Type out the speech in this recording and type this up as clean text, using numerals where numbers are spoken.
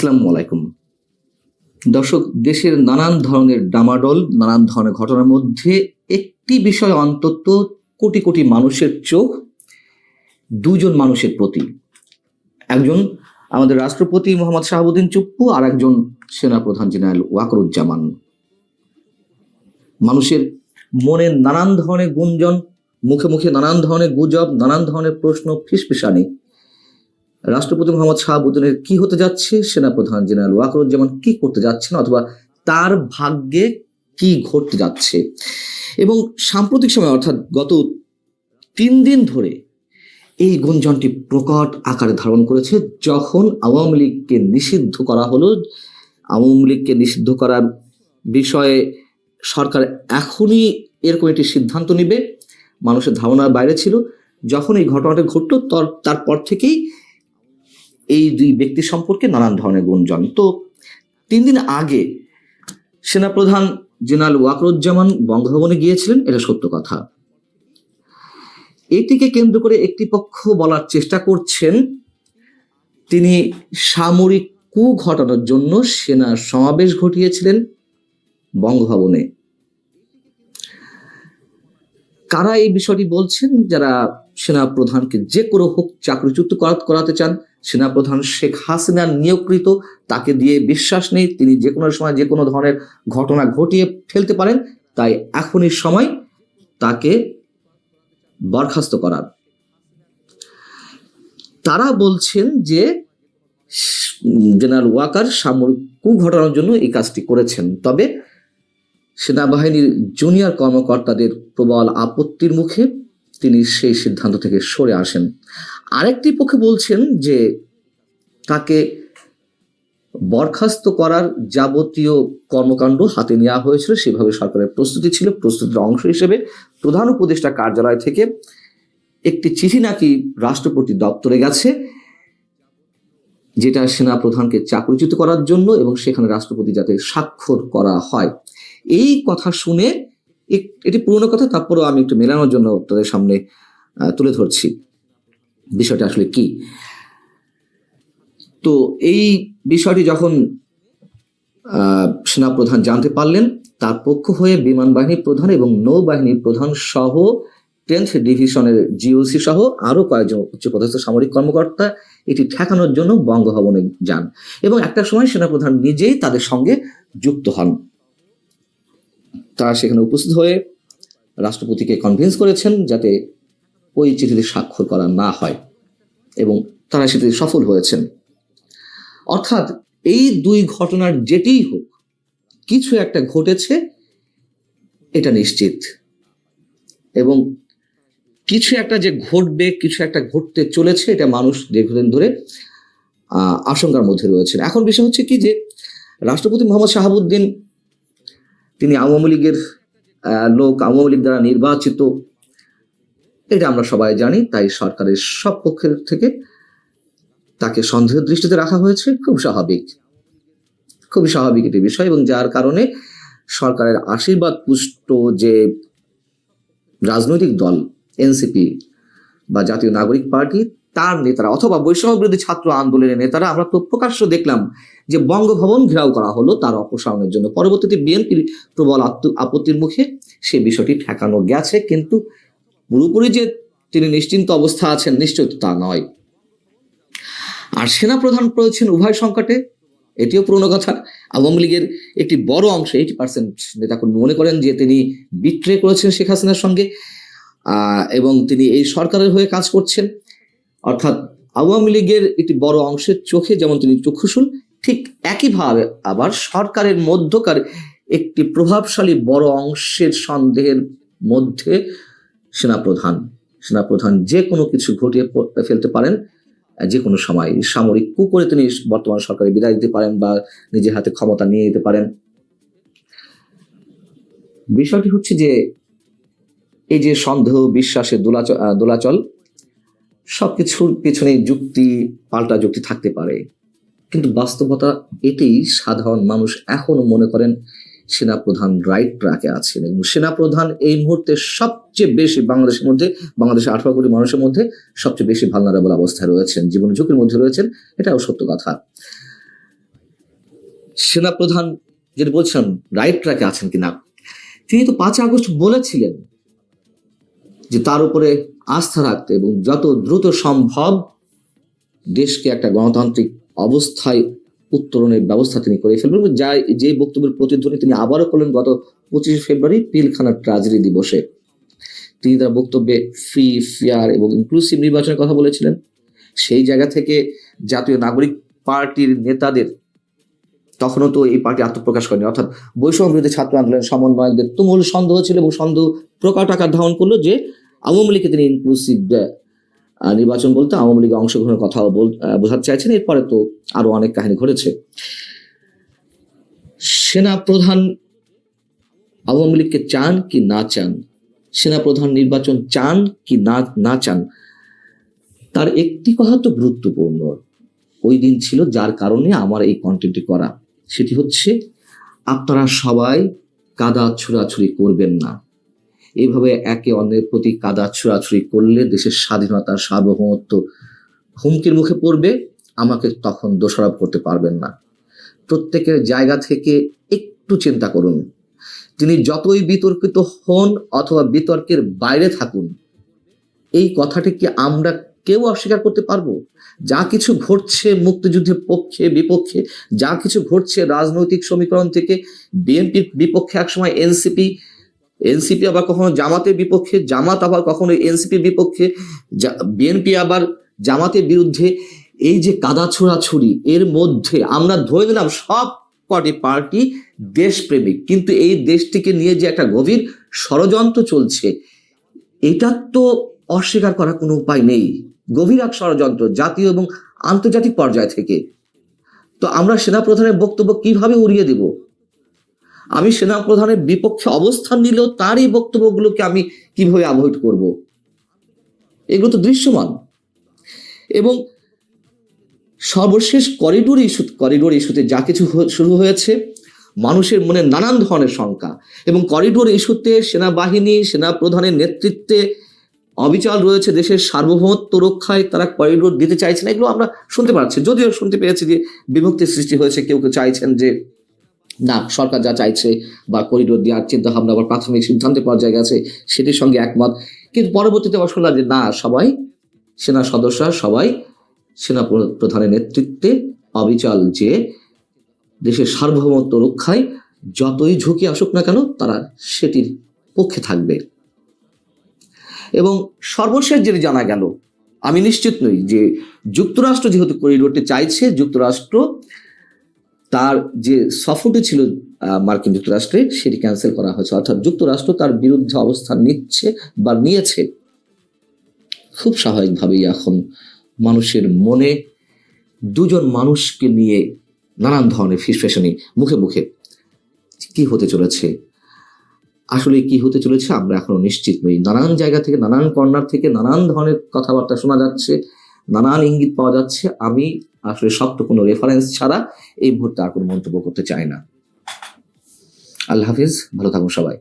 আসসালামু আলাইকুম দর্শক। দেশের নানান ধরনের ডামাডোল, নানান ধরনের ঘটনার মধ্যে একটি বিষয় অন্তত কোটি কোটি মানুষের চোখ দুজন মানুষের প্রতি। একজন আমাদের রাষ্ট্রপতি মোহাম্মদ শাহাবুদ্দিন চুপ্পু, আর একজন সেনাপ্রধান জেনারেল ওয়াকারুজ্জামান। মানুষের মনে নানান ধরনের গুঞ্জন, মুখে মুখে নানান ধরনের গুজব, নানান ধরনের প্রশ্ন, ফিসফিসানি। রাষ্ট্রপতি মোহাম্মদ শাহাবুদ্দিনের কি হতে যাচ্ছে, সেনাপ্রধান জেনারেল ওয়াকারুজ্জামান কি করতে যাচ্ছেন, অথবা তার ভাগ্যে কি ঘটতে যাচ্ছে। এবং সাম্প্রতিক সময় অর্থাৎ গত 3 দিন ধরে এই গুঞ্জনটি প্রকট আকারে ধারণ করেছে। যখন আওয়ামী লীগকে নিষিদ্ধ করা হলো, আওয়ামী লীগকে নিষিদ্ধ করার বিষয়ে সরকার এখনই এরকম একটি সিদ্ধান্ত নেবে, মানুষের ধারণার বাইরে ছিল। যখন এই ঘটনাটা ঘটলো তারপর থেকেই এই দুই ব্যক্তি সম্পর্কে নানান ধরনের গুঞ্জন। তো 3 দিন আগে সেনাপ্রধান জেনারেল ওয়াকারুজ্জামান বঙ্গভবনে গিয়েছিলেন, এটা সত্য কথা। এটিকে কেন্দ্র করে একটি পক্ষ বলার চেষ্টা করছেন তিনি সামরিক কূ ঘটানোর জন্য সেনা সমাবেশ ঘটিয়েছিলেন বঙ্গভবনে। কারা এই বিষয়টি বলছেন? যারা সেনাপ্রধানকে যে কোনো হোক চাকরিচ্যুত করাতে চান। সেনাপ্রধান শেখ হাসিনার নিয়োগকৃত, তাকে দিয়ে বিশ্বাস নেই তিনি যে কোনো সময় যে কোনো ধরনের ঘটনা ঘটিয়ে ফেলতে পারেন, তাই এখনই সময় তাকে বরখাস্ত করার। তারা বলছেন যে জেনারেল ওয়াকার সামরিক কূ ঘটানোর জন্য এই কাজটি করেছেন। তবে সেনাবাহিনীর জুনিয়র কর্মকর্তাদের প্রবল আপত্তির মুখে তিনি সেই সিদ্ধান্ত থেকে সরে আসেন। আরেকটি পক্ষে বলছেন যে তাকে বরখাস্ত করার যাবতীয় কর্মকাণ্ড হাতে নেওয়া হয়েছিল, সেভাবে সরকারের প্রস্তুতি ছিল। প্রস্তুতির অংশ হিসেবে প্রধান উপদেষ্টা কার্যালয় থেকে একটি চিঠি নাকি রাষ্ট্রপতি দপ্তরে গেছে, যেটা সেনাপ্রধানকে চাকরিচ্যুত করার জন্য, এবং সেখানে রাষ্ট্রপতি যাতে স্বাক্ষর করা হয়। এই কথা শুনে, এটি পুরনো কথা, তারপরেও আমি একটু মেলানোর জন্য তাদের সামনে তুলে ধরছি বিষয়টা আসলে কি। তো এই বিষয়টি যখন সেনাপ্রধান জানতে পারলেন, তার পক্ষ হয়ে বিমান বাহিনী প্রধান এবং নৌবাহিনী প্রধান সহ 10th ডিভিশনের জিওসি সহ আরো কয়েকজন উচ্চপদস্থ সামরিক কর্মকর্তা এটি ঠেকানোর জন্য বঙ্গভবনে যান, এবং একটা সময় সেনাপ্রধান নিজেই তাদের সঙ্গে যুক্ত হন। তারা সেখানে উপস্থিত হয়ে রাষ্ট্রপতিকে কনভিন্স করেছেন যাতে ওই চিঠিতে স্বাক্ষর করা না হয়, এবং তারা সেটিতে সফল হয়েছেন। অর্থাৎ এই দুই ঘটনার যেটিই হোক, কিছু একটা ঘটেছে এটা নিশ্চিত, এবং কিছু একটা যে ঘটবে, কিছু একটা ঘটতে চলেছে, এটা মানুষ দীর্ঘদিন ধরে আশঙ্কার মধ্যে রয়েছেন। এখন বিষয় হচ্ছে কি, যে রাষ্ট্রপতি মোহাম্মদ শাহাবুদ্দিন তিনি আওয়ামী লীগের লোক, আওয়ামী লীগ দ্বারা নির্বাচিত, এটা আমরা সবাই জানি। তাই সরকারের সব পক্ষের থেকে তাকে সন্দেহের দৃষ্টিতে রাখা হয়েছে। খুবই স্বাভাবিক একটি বিষয়, এবং যার কারণে সরকারের আশীর্বাদ পুষ্ট যে রাজনৈতিক দল এনসিপি বা জাতীয় নাগরিক পার্টি, তার নেতারা অথবা বৈষম্য বিরোধী ছাত্র আন্দোলনের নেতারা, আমরা তো প্রকাশ্য দেখলাম যে বঙ্গভবন ঘেরাও করা হলো তার অপসারণের জন্য। পরবর্তীতে বিএনপির প্রবল আপত্তির মুখে সে বিষয়টি ঠেকানো গেছে, কিন্তু পুরোপুরি যে তিনি নিশ্চিন্ত অবস্থা আছেন, নিশ্চয় তা নয়। আর সেনাপ্রধান পড়েছেন উভয় সংকটে, এটিও পুরনো কথা। আওয়ামী লীগের একটি বড় অংশ, 80% নেতাকর্মী মনে করেন যে তিনি বিট্রে করেছেন শেখ হাসিনার সঙ্গে, এবং তিনি এই সরকারের হয়ে কাজ করছেন। অর্থাৎ আওয়ামী লীগের একটি বড় অংশের চোখে যেমন তিনি চক্ষুশূল, ঠিক একইভাবে আবার সরকারের মধ্যকার একটি প্রভাবশালী বড় অংশের সন্দেহের মধ্যে সেনাপ্রধান যে কোনো কিছু ঘটিয়ে ফেলতে পারেন যে কোনো সময়। সামরিক কূ করে তিনি বর্তমান সরকারে বিদায় দিতে পারেন বা নিজের হাতে ক্ষমতা নিয়ে নিতে পারেন। বিষয়টি হচ্ছে যে এই যে সন্দেহ, বিশ্বাসের দোলাচল, সবকিছুর পেছনে যুক্তি, পাল্টা যুক্তি থাকতে পারে, কিন্তু বাস্তবতা এটাই, সাধারণ মানুষ এখনো মনে করেন সেনাপ্রধান রাইট ট্র্যাকে আছেন, এবং সেনাপ্রধান এই মুহূর্তে সবচেয়ে বেশি বাংলাদেশের 18 কোটি মানুষের মধ্যে সবচেয়ে বেশি ভালনারেবল অবস্থায় রয়েছেন, জীবন ঝুঁকির মধ্যে রয়েছেন। এটাও সত্য কথা। সেনাপ্রধান যেটা বলছিলাম রাইট ট্র্যাকে আছেন কিনা, তিনি তো 5 আগস্ট বলেছিলেন যে তার উপরে আস্থা রাখতে এবং যত দ্রুত সম্ভব দেশকে একটা গণতান্ত্রিক অবস্থায় উত্তরণের ব্যবস্থা তিনি করে ফেলবেন। যে বক্তব্যের প্রতিধ্বনি তিনি আবারও করলেন গত 25 ফেব্রুয়ারি পিলখানা ট্রাজেডি দিবসে। তিনি তার বক্তব্যে ফ্রি, ফেয়ার এবং ইনক্লুসিভ নির্বাচনের কথা বলেছিলেন। সেই জায়গা থেকে জাতীয় নাগরিক পার্টির নেতাদের, তখনও তো এই পার্টি আত্মপ্রকাশ করেনি, অর্থাৎ বৈষম্য বিরোধী ছাত্র আন্দোলনের সমন্বয়কদের তুমুল সন্দেহ ছিল এবং সন্দেহ প্রকট আকার ধারণ করলো যে আওয়ামী লীগকে তিনি ইনক্লুসিভ নির্বাচন বলতে আওয়ামী লীগের অংশগ্রহণের কথাও বোঝাতে চাইছেন। এরপরে তো আরো অনেক কাহিনী ঘটেছে। সেনাপ্রধান আওয়ামী লীগকে চান কি না চান, সেনাপ্রধান নির্বাচন চান কি না চান, তার একটি কথা তো গুরুত্বপূর্ণ ওই দিন ছিল, যার কারণে আমার এই কন্টেন্টটি করা। সেটি হচ্ছে আপনারা সবাই কাদা ছুড়াছুড়ি করবেন না। এইভাবে একে অন্যের প্রতি কাদা ছুড়াছুড়ি করলে দেশের স্বাধীনতার সার্বভৌমত্ব হুমকির মুখে পড়বে। আমাকে তখন দোষারোপ করতে পারবেন না। প্রত্যেকের জায়গা থেকে একটু চিন্তা করুন। তিনি যতই বিতর্কিত হন অথবা বিতর্কের বাইরে থাকুন, এই কথাটি কি আমরা কেউ অস্বীকার করতে পারবো? যা কিছু ঘটছে মুক্তিযুদ্ধের পক্ষে বিপক্ষে, যা কিছু ঘটছে রাজনৈতিক সমীকরণ থেকে বিএনপির বিপক্ষে একসময় এনসিপি আবার কখনো জামাতের বিপক্ষে, জামাত আবার কখনো এনসিপির বিপক্ষে, বিএনপি আবার জামাতের বিরুদ্ধে, এই যে কাদা ছোড়াছুড়ি, এর মধ্যে আমরা ধরে নিলাম সব কটি পার্টি দেশপ্রেমিক, কিন্তু এই দেশটিকে নিয়ে যে একটা গভীর ষড়যন্ত্র চলছে, এটা তো অস্বীকার করার কোনো উপায় নেই। গভীর এক ষড়যন্ত্র জাতীয় এবং আন্তর্জাতিক পর্যায় থেকে। তো আমরা সেনাপ্রধানের বক্তব্য কিভাবে উড়িয়ে দেব? আমি সেনাপ্রধানের বিপক্ষে অবস্থান নিলেও তার এই বক্তব্যগুলোকে আমি কিভাবে অ্যাভয়েড করব? এগুলো তো দৃশ্যমান। এবং সর্বশেষ করিডোর ইস্যুতে যা কিছু শুরু হয়েছে, মানুষের মনে নানান ধরনের শঙ্কা, এবং করিডোর ইস্যুতে সেনাবাহিনী সেনাপ্রধানের নেতৃত্বে অবিচল রয়েছে দেশের সার্বভৌমত্ব রক্ষায়, তারা করিডোর দিতে চাইছে না, এগুলো আমরা শুনতে পাচ্ছি। যদিও শুনতে পেয়েছি যে বিভক্তির সৃষ্টি হয়েছে, কেউ কেউ চাইছেন যে না, সরকার যা চাইছে বা করিডোর দেওয়ার চিন্তা ভাবনা আবার প্রাথমিক সিদ্ধান্তের পর্যায়ে গেছে, সেটির সঙ্গে একমত। কিন্তু পরবর্তীতে আবার শুনলাম যে না, সবাই সেনা সদস্যরা সবাই সেনা প্রধানের নেতৃত্বে অবিচল যে দেশের সার্বভৌমত্ব রক্ষায় যতই ঝুঁকি আসুক না কেন তারা সেটির পক্ষে থাকবে। এবং সর্বশেষ যেটি জানা গেল, আমি নিশ্চিত নই যে যুক্তরাষ্ট্র যেহেতু করিডোরটি চাইছে, যুক্তরাষ্ট্র তার যে সফরটি ছিল মার্কিন যুক্তরাষ্ট্রে সেটি ক্যান্সেল করা হয়েছে, অর্থাৎ যুক্তরাষ্ট্র তার বিরুদ্ধে অবস্থান নিচ্ছে বা নিয়েছে। খুব স্বাভাবিকভাবেই এখন মানুষের মনে দুজন মানুষকে নিয়ে নানান ধরনের ফিসফেশনি মুখে মুখে। কি হতে চলেছে, আসলে কি হতে চলেছে আমরা এখনো নিশ্চিত নই। নানান জায়গা থেকে, নানান কর্নার থেকে নানান ধরনের কথাবার্তা শোনা যাচ্ছে, নানান ইঙ্গিত পাওয়া যাচ্ছে। আমি আসলে শক্ত কোনো রেফারেন্স ছাড়া এই মুহূর্তে আর কোনো মন্তব্য করতে চাই না। আল্লাহ হাফিজ, ভালো থাকুন সবাই।